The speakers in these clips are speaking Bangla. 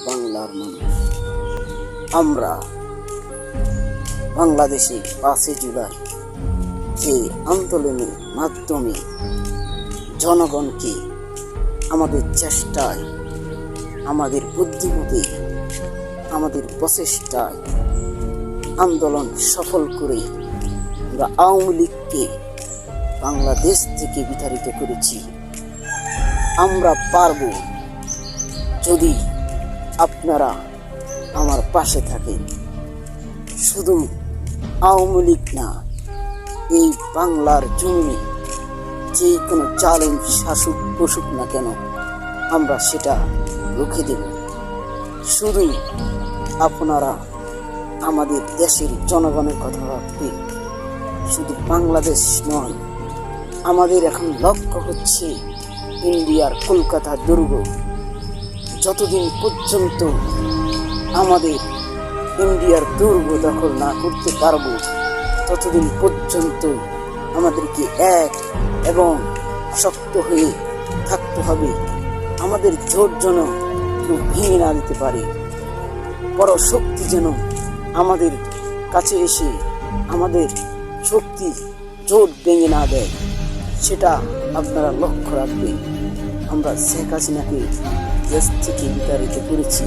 বাংলার মানুষ। আমরা বাংলাদেশে 5 জুলাই যে আন্দোলনের মাধ্যমে জনগণকে আমাদের চেষ্টায়, আমাদের বুদ্ধিমতে, আমাদের প্রচেষ্টায় আন্দোলন সফল করে আমরা আওয়ামী লীগকে বাংলাদেশ থেকে বিতাড়িত করেছি। আমরা পারব যদি আপনারা আমার পাশে থাকেন। শুধু আওয়ামী লীগ না, এই বাংলার জমিনে যে কোনো জালেম শাসক বসুক না কেন, আমরা সেটা রুখে দেব। শুধু আপনারা আমাদের দেশের জনগণের কথা ভাববেন। শুধু বাংলাদেশ নয়, আমাদের এখন লক্ষ্য হচ্ছে ইন্ডিয়ার কলকাতা দুর্গ। যতদিন পর্যন্ত আমাদের ইন্ডিয়ার দুর্গ দখল না করতে পারবো, ততদিন পর্যন্ত আমাদেরকে এক এবং শক্ত হয়ে থাকতে হবে। আমাদের জোট যেন কেউ ভেঙে না দিতে পারে, বড় শক্তি যেন আমাদের কাছে এসে আমাদের শক্তি জোট ভেঙে না দেয়, সেটা আপনারা লক্ষ্য রাখবেন। আমরা শেখ হাসিনাকে দেশ থেকে বিতাড়িত করেছি,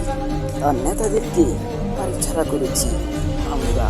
তার নেতাদেরকে বাড়ি ছাড়া করেছি। আমরা